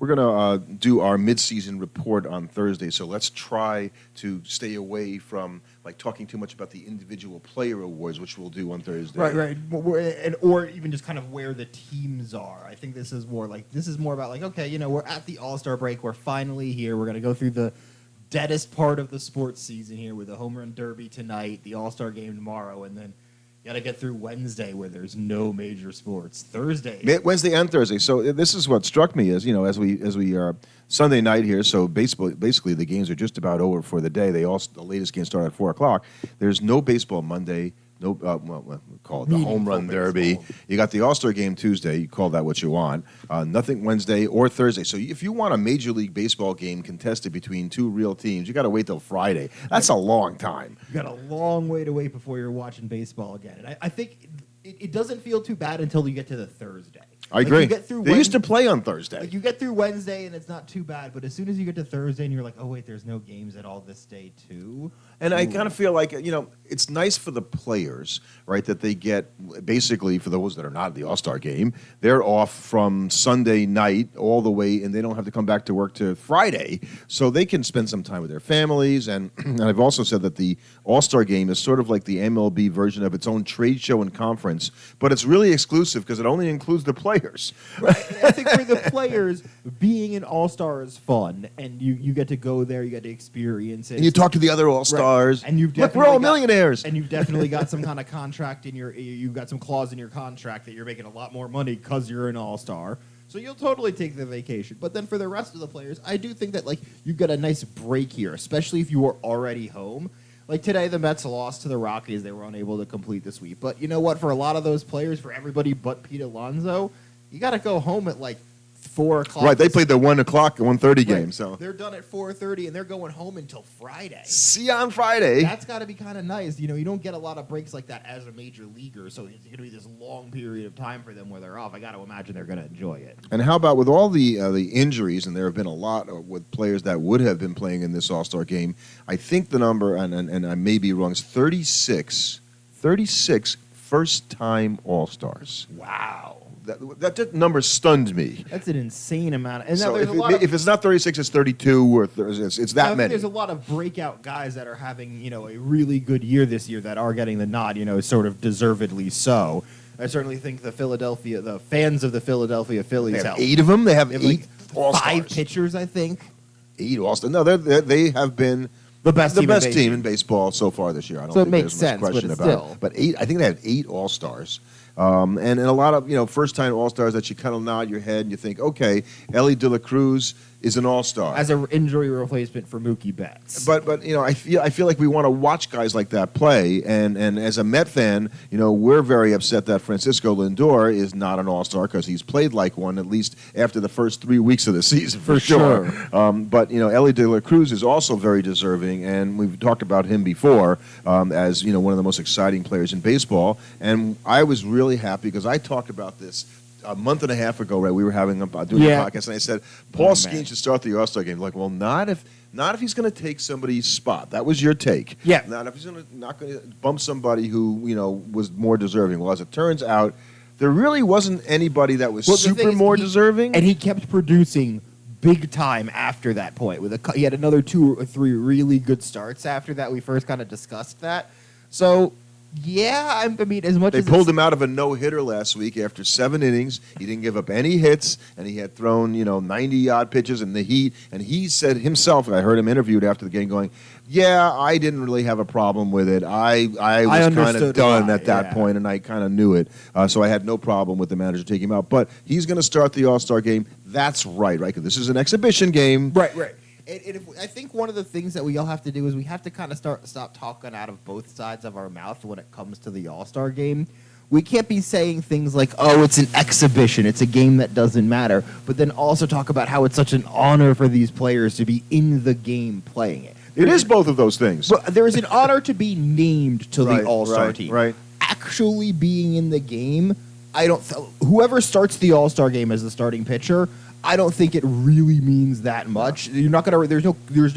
we're gonna do our midseason report on Thursday. So let's try to stay away from like talking too much about the individual player awards, which we'll do on Thursday. Right. Or even just kind of where the teams are. I think this is more about like, okay, we're at the All-Star break. We're finally here. We're going to go through the deadest part of the sports season here with the Home Run Derby tonight, the All-Star game tomorrow, and then you got to get through Wednesday where there's no major sports. Thursday. Wednesday and Thursday. So this is what struck me as as we are Sunday night here. So basically the games are just about over for the day. The latest game started at 4:00. There's no baseball Monday. No, we call it the Home Run Derby. Baseball. You got the All-Star game Tuesday. You call that what you want. Nothing Wednesday or Thursday. So if you want a Major League Baseball game contested between two real teams, you got to wait till Friday. That's a long time. You got a long way to wait before you're watching baseball again. And I think it doesn't feel too bad until you get to the Thursday. I agree. You get through they used to play on Thursday. Like you get through Wednesday and it's not too bad, but as soon as you get to Thursday and you're like, oh wait, there's no games at all this day too. And I kind of feel like, it's nice for the players, right, that they get, basically, for those that are not at the All-Star game, they're off from Sunday night all the way, and they don't have to come back to work to Friday, so they can spend some time with their families. And I've also said that the All-Star game is sort of like the MLB version of its own trade show and conference, but it's really exclusive because it only includes the players. Right. I think for the players, being an All-Star is fun, and you get to go there, you get to experience it. And you talk to the other All-Stars. Right. And Look, we're all millionaires. And you've definitely got some kind of contract you've got some clause in your contract that you're making a lot more money because you're an All-Star. So you'll totally take the vacation. But then for the rest of the players, I do think that you get a nice break here, especially if you were already home. Like today, the Mets lost to the Rockies. They were unable to complete the sweep. But you know what? For a lot of those players, for everybody but Pete Alonso, you got to go home at 4:00. Right, they played the 1:30 game. So they're done at 4:30, and they're going home until Friday. See you on Friday. That's got to be kind of nice. You don't get a lot of breaks like that as a major leaguer, so it's going to be this long period of time for them where they're off. I got to imagine they're going to enjoy it. And how about with all the injuries, and there have been a lot with players that would have been playing in this All-Star game, I think the number, and I may be wrong, is 36 first-time All-Stars. Wow. That number stunned me. That's an insane amount. And so if it's not 36, it's 32, or it's that many. There's a lot of breakout guys that are having a really good year this year that are getting the nod, sort of deservedly so. I certainly think the fans of the Philadelphia Phillies have 8 of them. They have 8 All-Stars. 5 pitchers, I think. 8 All-Stars. No, they have been the best team in baseball so far this year. I don't think makes there's much question about it. But 8, I think they have 8 All-Stars. And a lot of first-time All-Stars that you kind of nod your head and you think, okay, Elly de la Cruz is an All-Star as an injury replacement for Mookie Betts. But I feel like we want to watch guys like that play. And as a Met fan, we're very upset that Francisco Lindor is not an All-Star because he's played like one at least after the first 3 weeks of the season for sure. But Elly de la Cruz is also very deserving, and we've talked about him before as one of the most exciting players in baseball. And I was really happy because I talked about this a month and a half ago, right? We were doing a podcast, and I said Paul Skenes should start the All-Star game. Like, well, not if he's going to take somebody's spot. That was your take. Yeah. Not if he's not going to bump somebody who was more deserving. Well, as it turns out, there really wasn't anybody that was more deserving, and he kept producing big time after that point. He had another 2 or 3 really good starts after that. We first kind of discussed that. So. Yeah, I mean, as much as they pulled him out of a no-hitter last week after 7 innings. He didn't give up any hits, and he had thrown 90-odd pitches in the heat. And he said himself, I heard him interviewed after the game, going, "Yeah, I didn't really have a problem with it. I was kind of done at that point, and I kind of knew it. So I had no problem with the manager taking him out. But he's going to start the All-Star game. That's right? Because this is an exhibition game, right." I think one of the things that we all have to do is we have to kind of stop talking out of both sides of our mouth when it comes to the All-Star game. We can't be saying things like, oh, it's an exhibition, it's a game that doesn't matter, but then also talk about how it's such an honor for these players to be in the game playing it. It is both of those things. But there is an honor to be named to the All-Star team. Right. Actually being in the game, whoever starts the All-Star game as the starting pitcher, I don't think it really means that much. You're not gonna. There's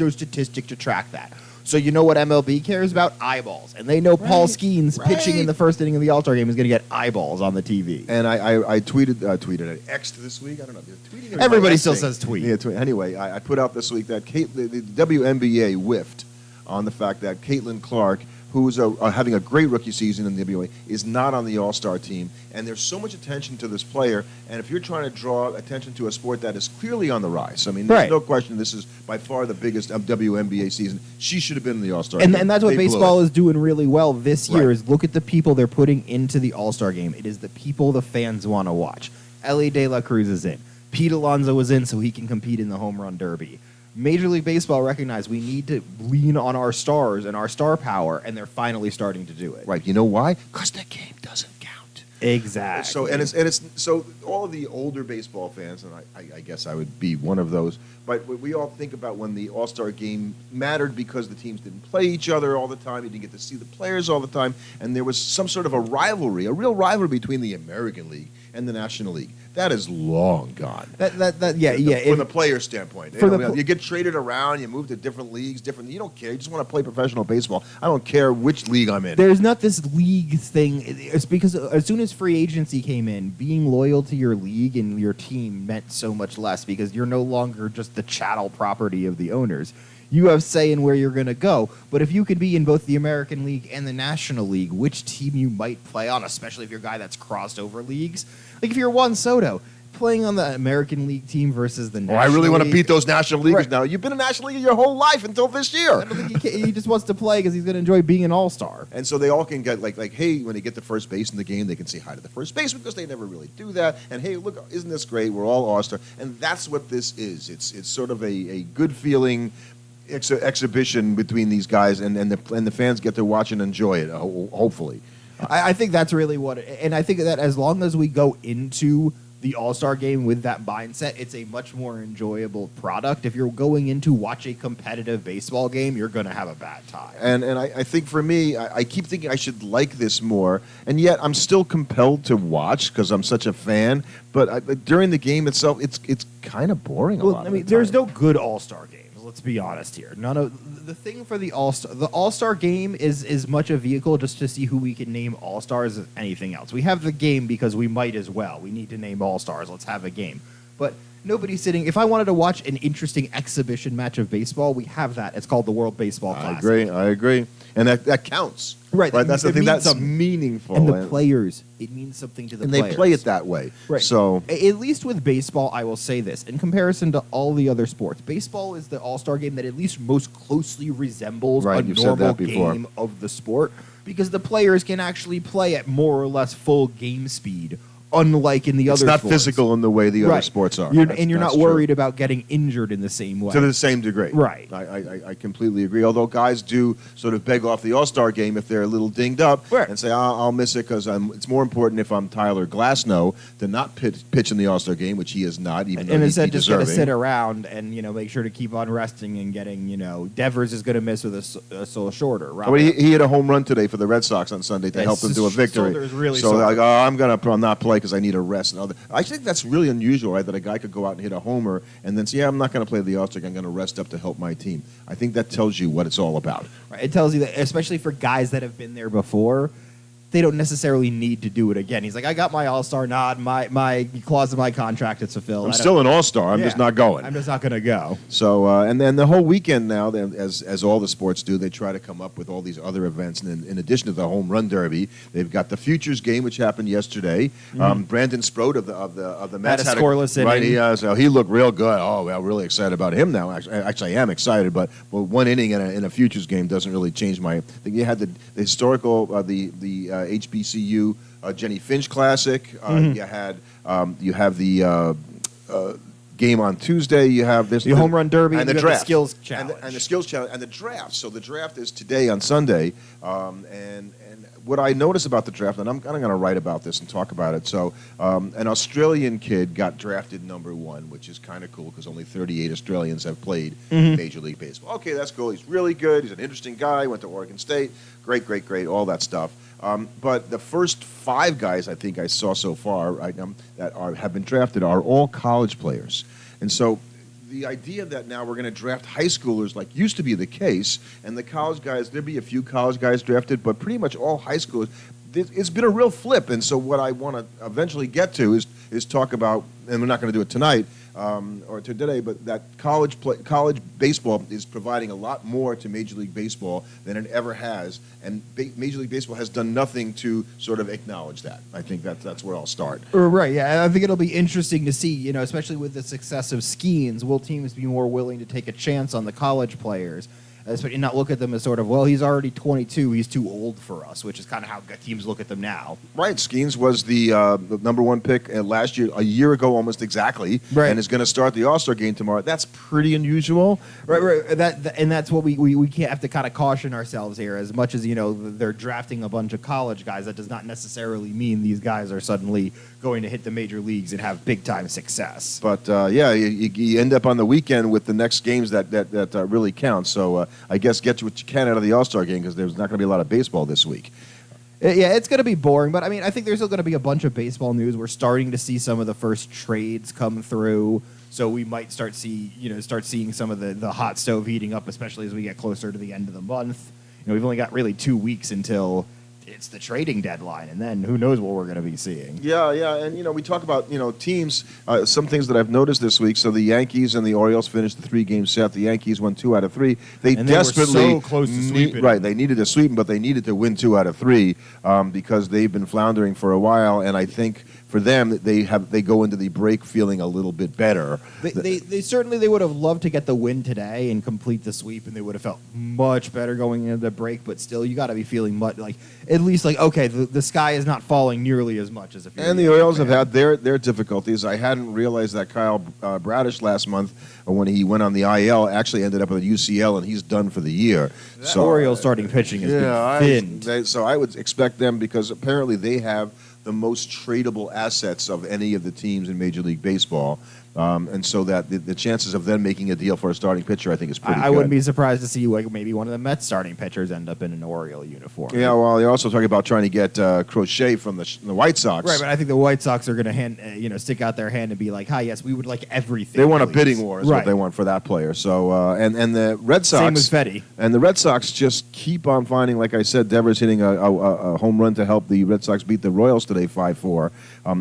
no statistic to track that. So you know what MLB cares about? Eyeballs. And they know Paul Skenes pitching in the first inning of the All-Star game is going to get eyeballs on the TV. And I tweeted, I X'd this week. I don't know. Tweeting Everybody still says tweet. Yeah, tweet. Anyway, I put out this week that the WNBA whiffed on the fact that Caitlin Clark, who's having a great rookie season in the WNBA, is not on the All-Star team. And there's so much attention to this player. And if you're trying to draw attention to a sport that is clearly on the rise, I mean, there's no question this is by far the biggest WNBA season. She should have been in the All-Star game. And that's what baseball is doing really well this year is look at the people they're putting into the All-Star game. It is the people the fans want to watch. Elly De La Cruz is in. Pete Alonso was in so he can compete in the home run derby. Major League Baseball recognized we need to lean on our stars and our star power, and they're finally starting to do it. Right. You know why? Because the game doesn't count. Exactly. So it's so all of the older baseball fans, and I guess I would be one of those, but we all think about when the All-Star game mattered because the teams didn't play each other all the time, you didn't get to see the players all the time, and there was some sort of a rivalry, a real rivalry between the American League and the National League. That is long gone. From the player standpoint. You get traded around, you move to different leagues, you don't care. You just want to play professional baseball. I don't care which league I'm in. There's not this league thing. It's because as soon as free agency came in, being loyal to your league and your team meant so much less because you're no longer just the chattel property of the owners. You have say in where you're going to go. But if you could be in both the American League and the National League, which team you might play on, especially if you're a guy that's crossed over leagues. Like if you're Juan Soto, playing on the American League team versus the National League. I really want to beat those National Leaguers now. You've been a National League your whole life until this year. I don't think he just wants to play because he's going to enjoy being an all-star. And so they all can get like, hey, when they get to first base in the game, they can say hi to the first baseman because they never really do that. And hey, look, isn't this great? We're all all-star. And that's what this is. It's sort of a good feeling exhibition between these guys, and the fans get to watch and enjoy it, hopefully. I think that's really what and I think that as long as we go into the All-Star game with that mindset, it's a much more enjoyable product. If you're going in to watch a competitive baseball game, you're going to have a bad time. And I think for me, I keep thinking I should like this more, and yet I'm still compelled to watch because I'm such a fan. But during the game itself, it's kind of boring. There's no good All-Star games. Let's be honest here. The thing for the All-Star game is as much a vehicle just to see who we can name All-Stars as anything else. We have the game because we might as well. We need to name All-Stars. Let's have a game. But nobody's sitting. If I wanted to watch an interesting exhibition match of baseball, we have that. It's called the World Baseball Classic. I agree. And that counts. Right. That's the thing that's meaningful. And the players, it means something to the players. And they play it that way. Right. So at least with baseball, I will say this. In comparison to all the other sports, baseball is the all-star game that at least most closely resembles a normal game of the sport because the players can actually play at more or less full game speed. Unlike in the other sports. It's not physical in the way the other sports are. You're not worried about getting injured in the same way. To the same degree. Right. I completely agree. Although guys do sort of beg off the All-Star game if they're a little dinged up and say, I'll miss it because it's more important if I'm Tyler Glasnow to not pitch in the All-Star game, which he is not, even though he's instead just going to sit around and make sure to keep on resting and getting, Devers is going to miss with a so shorter. He hit a home run today for the Red Sox on Sunday to help them to a victory. Really so I'm not play because I need a rest. I think that's really unusual, right? That a guy could go out and hit a homer and then say, I'm not going to play the All-Star game. I'm going to rest up to help my team. I think that tells you what it's all about. Right. It tells you that, especially for guys that have been there before, they don't necessarily need to do it again. He's like, I got my All-Star nod, my clause in my contract is fulfilled. I'm still an All-Star. I'm just not going. I'm just not going to go. So, and then the whole weekend now, as all the sports do, they try to come up with all these other events. And in addition to the home run derby, they've got the Futures game, which happened yesterday. Brandon Sproat of the Mets had a scoreless inning. Right, so he looked real good. Oh, well, really excited about him now. Actually, I am excited, but one inning in a Futures game doesn't really change my. I think you had the historical the HBCU Jenny Finch Classic. You have the game on Tuesday. You have this the home run derby and the draft, the skills challenge, and the skills challenge, and the draft. So the draft is today on Sunday. And what I notice about the draft, and I'm going to write about this and talk about it. So an Australian kid got drafted number 1, which is kind of cool because only 38 Australians have played Major League Baseball. Okay, that's cool. He's really good. He's an interesting guy. Went to Oregon State. Great, all that stuff. But the first 5 guys I think I saw so far that have been drafted are all college players. And so the idea that now we're going to draft high schoolers like used to be the case, and the college guys, there'd be a few college guys drafted, but pretty much all high schoolers, it's been a real flip. And so what I want to eventually get to is talk about, and we're not going to do it tonight or today, but that college baseball is providing a lot more to Major League Baseball than it ever has, and Major League Baseball has done nothing to sort of acknowledge that. I think that's where I'll start. Right, yeah. I think it'll be interesting to see, especially with the success of Skenes, will teams be more willing to take a chance on the college players? And not look at them as sort of, well, he's already 22, he's too old for us, which is kind of how teams look at them now. Right, Skenes was the number one pick last year, a year ago almost exactly, right. And is going to start the All-Star game tomorrow. That's pretty unusual. Right. And that's what we can't have to kind of caution ourselves here. As much as, they're drafting a bunch of college guys, that does not necessarily mean these guys are suddenly going to hit the major leagues and have big-time success. But, you end up on the weekend with the next games that really count. So I guess get what you can out of the All-Star game because there's not going to be a lot of baseball this week. Yeah, it's going to be boring, but I think there's still going to be a bunch of baseball news. We're starting to see some of the first trades come through, so we might start seeing some of the hot stove heating up, especially as we get closer to the end of the month. We've only got really 2 weeks until it's the trading deadline, and then who knows what we're going to be seeing. Yeah, and we talk about teams. Some things that I've noticed this week. So the Yankees and the Orioles finished the 3-game set. The Yankees won 2 out of 3. They desperately were so close to sweeping. Right, they needed to sweep them, but they needed to win 2 out of 3 because they've been floundering for a while. And I think for them, they go into the break feeling a little bit better. They certainly would have loved to get the win today and complete the sweep, and they would have felt much better going into the break. But still, you got to be feeling much at least okay, the sky is not falling nearly as much as if. And the Orioles have had their difficulties. I hadn't realized that Kyle Bradish last month, when he went on the IL, actually ended up with a UCL, and he's done for the year. That Orioles starting pitching has been thinned. So I would expect them, because apparently they have the most tradable assets of any of the teams in Major League Baseball. And so that the chances of them making a deal for a starting pitcher, I think, is pretty good. I wouldn't be surprised to see maybe one of the Mets starting pitchers end up in an Oriole uniform. Yeah, well, they're also talking about trying to get Crochet from the White Sox. Right, but I think the White Sox are going to stick out their hand and be like, "Hi, yes, we would like everything." They want a bidding war, is what they want for that player. So, and the Red Sox, same as Fetty, and the Red Sox just keep on finding, like I said, Devers hitting a home run to help the Red Sox beat the Royals today 5-4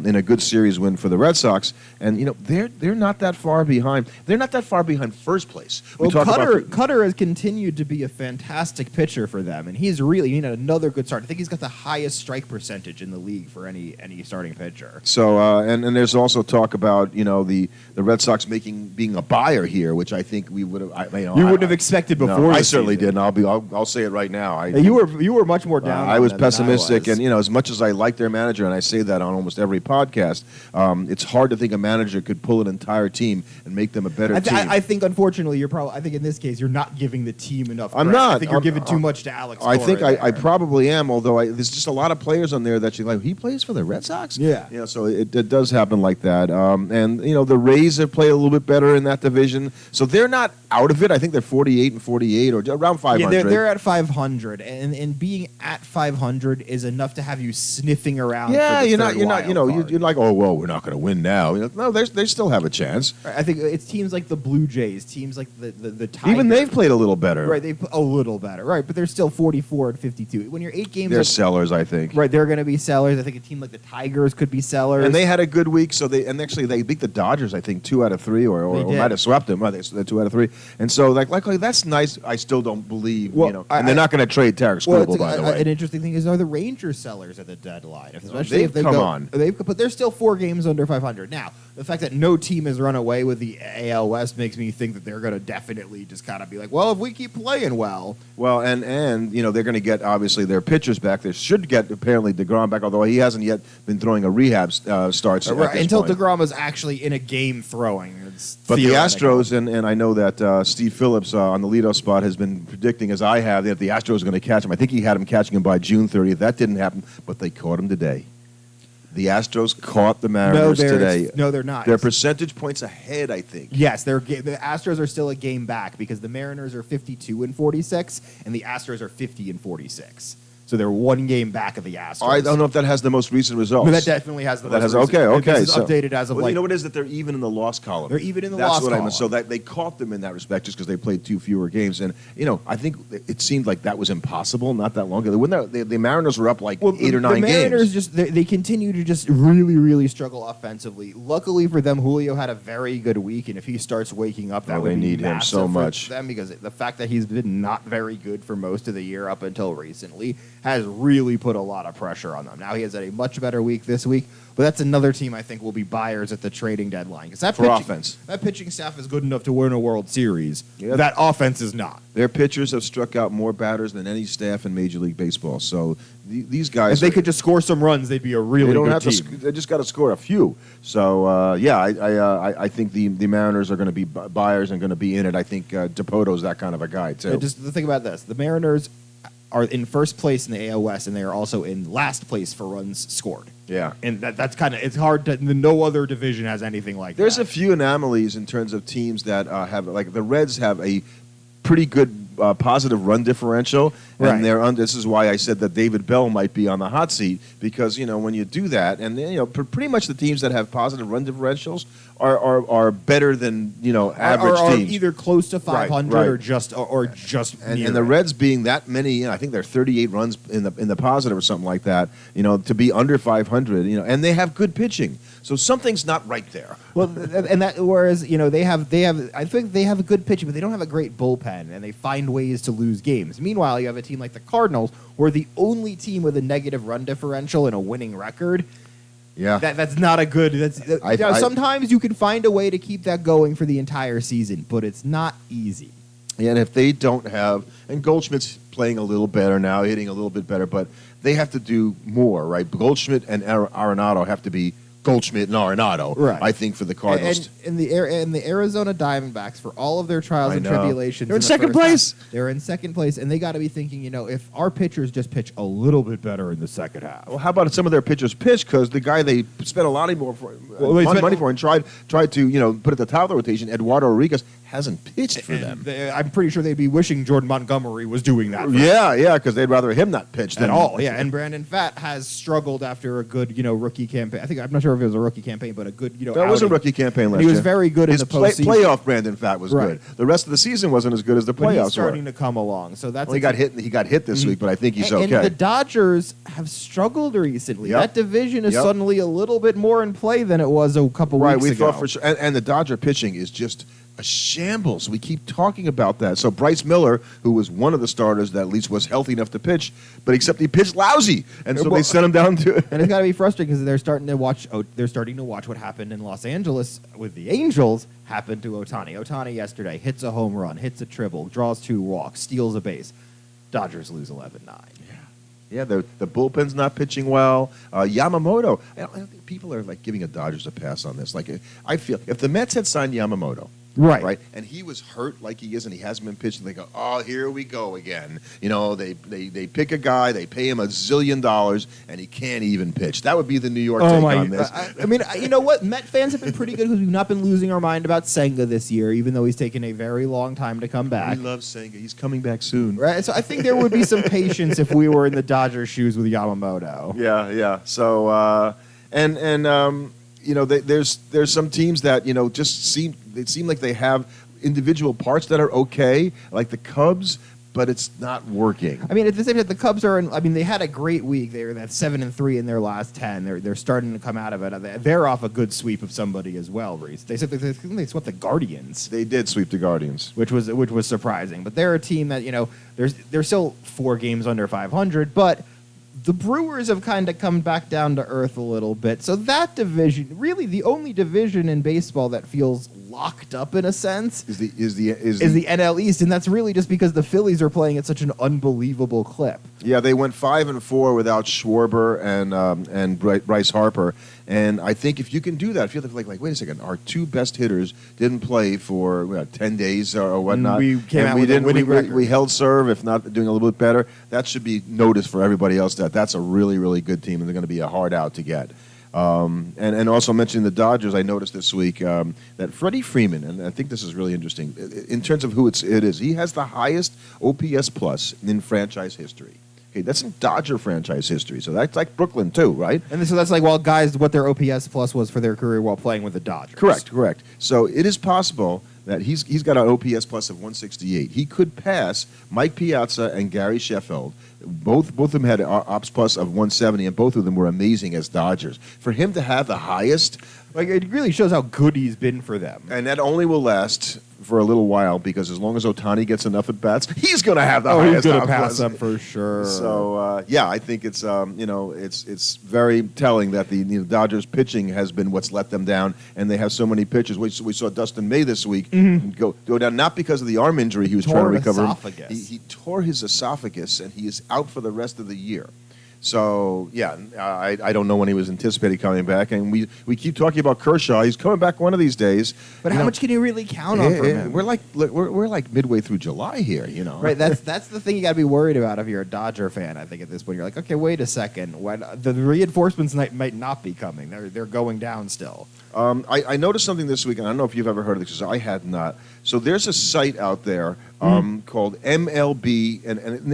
in a good series win for the Red Sox. And they're not that far behind. They're not that far behind first place. Well, Cutter has continued to be a fantastic pitcher for them, and he's really another good start. I think he's got the highest strike percentage in the league for any starting pitcher. So and there's also talk about the Red Sox being a buyer here, which I think we would have. You wouldn't have expected before. No, I certainly did, and I'll say it right now. You were much more down. I was pessimistic, and as much as I like their manager, and I say that on almost every podcast, it's hard to think a manager could pull an entire team and make them a better team. I think, unfortunately, I think in this case, you're not giving the team enough credit. I'm not. I think you're giving too much to Alex. I think I probably am, although there's just a lot of players on there that you're like, he plays for the Red Sox? Yeah. So it does happen like that. And the Rays have played a little bit better in that division. So they're not out of it. I think they're 48-48 or around 500. Yeah, they're at 500, and being at 500 is enough to have you sniffing around. Yeah, for the you're third not. You're like, oh well, we're not going to win now. No, they still have a chance. I think it's teams like the Blue Jays, teams like the Tigers. Even they've played a little better. Right, they've a little better. Right, but they're still 44-52. When you're 8 games, they're sellers, I think. Right, they're going to be sellers. I think a team like the Tigers could be sellers. And they had a good week, actually they beat the Dodgers, I think, 2 out of 3, or might have swept them. They're 2 out of 3, and so like that's nice. I still don't believe, and they're not going to trade Tarek Skubal, by the way. An interesting thing is, are the Rangers sellers at the deadline? Especially if they come on. But they're still 4 games under 500. Now, the fact that no team has run away with the AL West makes me think that they're going to definitely just kind of be like, well, if we keep playing well. Well, and they're going to get, obviously, their pitchers back. They should get, apparently, DeGrom back, although he hasn't yet been throwing a rehab starts until DeGrom is actually in a game throwing. But the Astros, and I know that Steve Phillips on the leadoff spot has been predicting, as I have, that the Astros are going to catch him. I think he had him catching him by June 30th. That didn't happen, but they caught him today. The Astros caught the Mariners today. No, they're not. They're percentage points ahead, I think. Yes, the Astros are still a game back because the Mariners are 52-46 and the Astros are 50-46. So they're 1 game back of the Astros. I don't know if that has the most recent results. No, that definitely has the most recent. Okay. This is updated as of you know what it is that they're even in the loss column. They're even in the That's loss what column. I mean. So that they caught them in that respect just because they played 2 fewer games. And, I think it seemed like that was impossible not that long ago. When the Mariners were up like 8 or 9 games. The Mariners they continue to just really, really struggle offensively. Luckily for them, Julio had a very good week, and if he starts waking up, that would they be need him so much. for them, because the fact that he's been not very good for most of the year up until recently has really put a lot of pressure on them. Now he has had a much better week this week, but that's another team I think will be buyers at the trading deadline. Because that pitching staff is good enough to win a World Series. Yeah. That offense is not. Their pitchers have struck out more batters than any staff in Major League Baseball. So these guys, if they could just score some runs, they'd be a really good team. They just got to score a few. So I think the Mariners are going to be buyers and going to be in it. I think DePoto's that kind of a guy too. Just think about this: the Mariners are in first place in the AL West, and they are also in last place for runs scored. Yeah, and that's kind of, it's hard to, no other division has anything like that. There's a few anomalies in terms of teams that have, like the Reds have a pretty good positive run differential, and this is why I said that David Bell might be on the hot seat, because when you do that, and pretty much the teams that have positive run differentials are better than average are teams, either close to 500 or just and the Reds being that many, I think they're 38 runs in the positive or something like that. To be under 500, and they have good pitching, so something's not right there. Well, and that whereas they have I think they have a good pitching, but they don't have a great bullpen, and they find ways to lose games. Meanwhile, you have a team like the Cardinals, who are the only team with a negative run differential and a winning record. Yeah, that's not a good. Sometimes you can find a way to keep that going for the entire season, but it's not easy. And if they don't have, and Goldschmidt's playing a little better now, hitting a little bit better, but they have to do more, right? Goldschmidt and Arenado have to be Goldschmidt and Arenado, right? I think, for the Cardinals. And the Arizona Diamondbacks, for all of their trials and tribulations, they're in second place. They're in second place, and they got to be thinking, if our pitchers just pitch a little bit better in the second half. Well, how about some of their pitchers pitch, because the guy they spent a lot of money for and tried to put at the top of the rotation, Eduardo Rodriguez, hasn't pitched for them. I'm pretty sure they'd be wishing Jordan Montgomery was doing that. Yeah, because they'd rather him not pitch at all. Yeah, and Brandon Pfaadt has struggled after a good rookie campaign. I'm not sure if it was a rookie campaign, but a good That was a rookie campaign last year. He was very good in the postseason. Playoff Brandon Pfaadt was good. The rest of the season wasn't as good as the playoffs were. He's starting to come along. So that's he got hit this week, but I think he's okay. And the Dodgers have struggled recently. That division is suddenly a little bit more in play than it was a couple weeks ago. Right, we thought for sure. And the Dodger pitching is just a shambles. We keep talking about that. So Bryce Miller, who was one of the starters that at least was healthy enough to pitch, but except he pitched lousy, and so they sent him down to. And it's got to be frustrating because they're starting to watch. They're starting to watch what happened in Los Angeles with the Angels happen to Ohtani. Ohtani yesterday hits a home run, hits a triple, draws 2 walks, steals a base. Dodgers lose 11-9. Yeah, the bullpen's not pitching well. Yamamoto, I don't think people are giving the Dodgers a pass on this. I feel if the Mets had signed Yamamoto, right, and he was hurt like he is, and he hasn't been pitching, they go, oh, here we go again. They pick a guy, they pay him $1 zillion, and he can't even pitch. That would be the New York take on this. I mean, you know what? Met fans have been pretty good because we've not been losing our mind about Senga this year, even though he's taken a very long time to come back. We love Senga. He's coming back soon. Right. So I think there would be some patience if we were in the Dodgers' shoes with Yamamoto. Yeah. So there's some teams that just seem like they have individual parts that are okay, like the Cubs, but it's not working. I mean, at the same time, the Cubs are. They had a great week. They were at 7-3 in their last 10. They're starting to come out of it. They're off a good sweep of somebody as well, Rece. They said they swept the Guardians. They did sweep the Guardians, which was surprising. But they're a team that they're still 4 games under 500, but the Brewers have kind of come back down to earth a little bit. So that division, really the only division in baseball that feels locked up in a sense, is the NL East, and that's really just because the Phillies are playing at such an unbelievable clip. Yeah, they went 5-4 without Schwarber and Bryce Harper, and I think if you can do that, I feel like wait a second, our 2 best hitters didn't play for 10 days or whatnot. We came out with a winning record. We held serve, if not doing a little bit better. That should be noticed for everybody else. That's a really, really good team, and they're going to be a hard out to get. And also mentioning the Dodgers, I noticed this week that Freddie Freeman, and I think this is really interesting, in terms of who it is, he has the highest OPS plus in franchise history. decade. That's in Dodger franchise history. So that's like Brooklyn too, right? And so that's like, well, guys, what their OPS plus was for their career while playing with the Dodgers. Correct. So it is possible that he's got an OPS plus of 168. He could pass Mike Piazza and Gary Sheffield. Both of them had an ops plus of 170, and both of them were amazing as Dodgers. For him to have the highest, like, it really shows how good he's been for them. and that only will last for a little while, because as long as Ohtani gets enough at bats, he's going to have the highest. He's going to ops pass plus. them for sure. So I think it's it's very telling that the Dodgers pitching has been what's let them down, and they have so many pitchers. We saw Dustin May this week go down, not because of the arm injury he was trying to recover. Esophagus. He tore his esophagus, and he is out for the rest of the year. So, I don't know when he was anticipated coming back. And we keep talking about Kershaw. He's coming back one of these days. But how much can you really count on from him? We're like midway through July here, Right, that's the thing you got to be worried about if you're a Dodger fan, I think, at this point. You're like, okay, wait a second. When the reinforcements might not be coming. They're going down still. I noticed something this week, and I don't know if you've ever heard of this, because I had not. So there's a site out there called MLB, and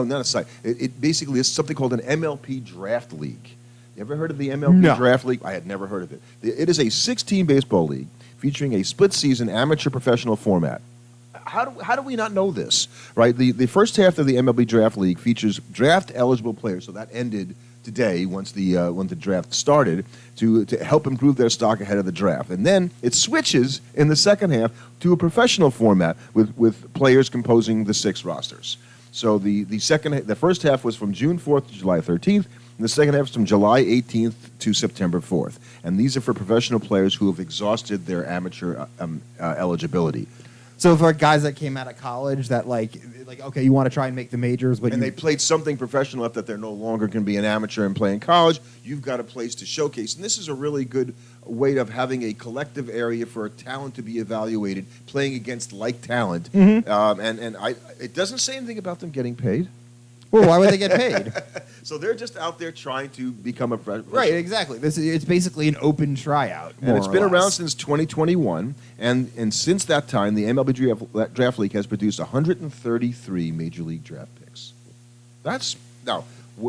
not a site. It basically is something called an MLB Draft League. You ever heard of the MLB Draft League? I had never heard of it. It is a 16 baseball league featuring a split-season amateur-professional format. How do we not know this, right? The first half of the MLB Draft League features draft-eligible players, so that ended today once the draft started, to help improve their stock ahead of the draft. And then it switches in the second half to a professional format with players composing the 6 rosters. So the first half was from June 4th to July 13th, and the second half is from July 18th to September 4th. And these are for professional players who have exhausted their amateur eligibility. So for guys that came out of college that like okay, you want to try and make the majors, but they played something professional enough that they're no longer going to be an amateur and play in college, you've got a place to showcase. And this is a really good way of having a collective area for talent to be evaluated, playing against like talent. It doesn't say anything about them getting paid. Well, why would they get paid? So they're just out there trying to become a professional. Right, exactly. It's basically an open tryout. And it's been around since 2021, and since that time, the MLB Draft League has produced 133 Major League draft picks.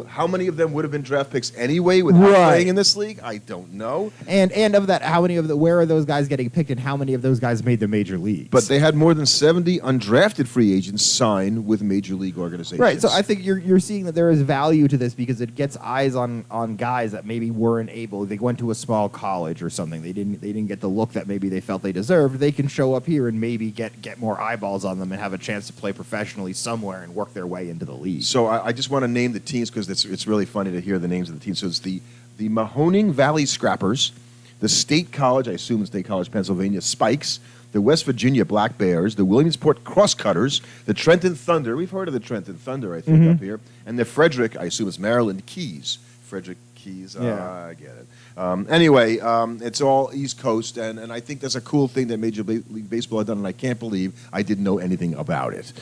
How many of them would have been draft picks anyway without playing in this league? I don't know. And of that, where are those guys getting picked, and how many of those guys made the major leagues? But they had more than 70 undrafted free agents sign with major league organizations. Right. So I think you're seeing that there is value to this because it gets eyes on guys that maybe weren't able. They went to a small college or something. They didn't get the look that maybe they felt they deserved. They can show up here and maybe get more eyeballs on them and have a chance to play professionally somewhere and work their way into the league. So I just want to name the teams because it's really funny to hear the names of the teams. So it's the Mahoning Valley Scrappers, the State College, I assume the State College, Pennsylvania, Spikes, the West Virginia Black Bears, the Williamsport Crosscutters, the Trenton Thunder. We've heard of the Trenton Thunder, I think, up here. And the Frederick, I assume it's Maryland, Keys. Frederick Keys, I get it. Anyway, it's all East Coast, and I think that's a cool thing that Major League Baseball had done, and I can't believe I didn't know anything about it.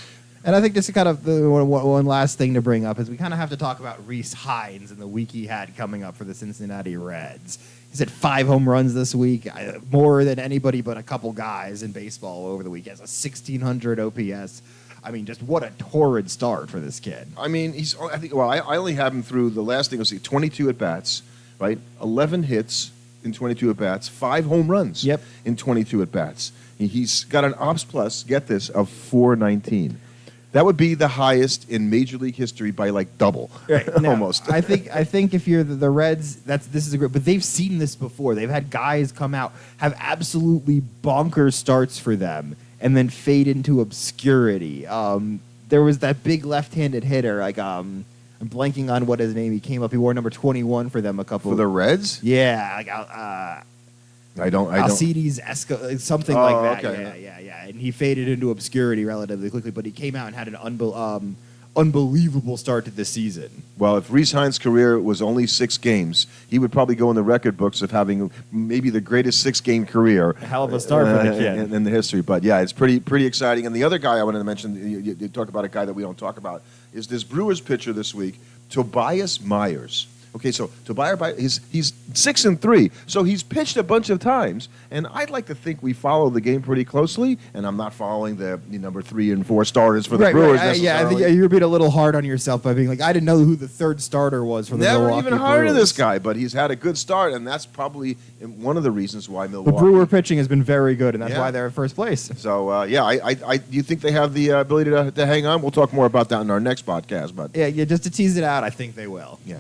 And I think this is kind of the one last thing to bring up is we kind of have to talk about Rece Hinds and the week he had coming up for the Cincinnati Reds. He's hit 5 home runs this week, more than anybody but a couple guys in baseball over the week. He has a 1,600 OPS. I mean, just what a torrid start for this kid. I mean, I only have him through the last thing was 22 at bats, right? 11 hits in 22 at bats, 5 home runs in 22 at bats. He's got an ops plus, get this, of 419. That would be the highest in Major League history by like double, almost. I think if you're the Reds, this is a great. But they've seen this before. They've had guys come out have absolutely bonkers starts for them and then fade into obscurity. There was that big left-handed hitter, like I'm blanking on what his name. He came up. He wore number 21 for them a couple. For the Reds? Yeah, like Alcides something like that. Okay. Yeah. And he faded into obscurity relatively quickly, but he came out and had an unbelievable start to the season. Well, if Rece Hinds' career was only 6 games, he would probably go in the record books of having maybe the greatest 6-game career. A hell of a start for the kid. In the history. But yeah, it's pretty exciting. And the other guy I wanted to mention, you talk about a guy that we don't talk about, is this Brewers pitcher this week, Tobias Myers. Okay, so Tobias, he's 6-3, so he's pitched a bunch of times, and I'd like to think we follow the game pretty closely. And I'm not following the number 3 and 4 starters for the Brewers necessarily. Yeah, I think you're being a little hard on yourself by being like, I didn't know who the third starter was for the Never Milwaukee even heard Brewers. of this guy, but he's had a good start, and that's probably one of the reasons why The Milwaukee. Brewer pitching has been very good, and that's Yeah. why they're in first place. So I do you think they have the ability to hang on? We'll talk more about that in our next podcast, but Yeah, just to tease it out, I think they will. yeah.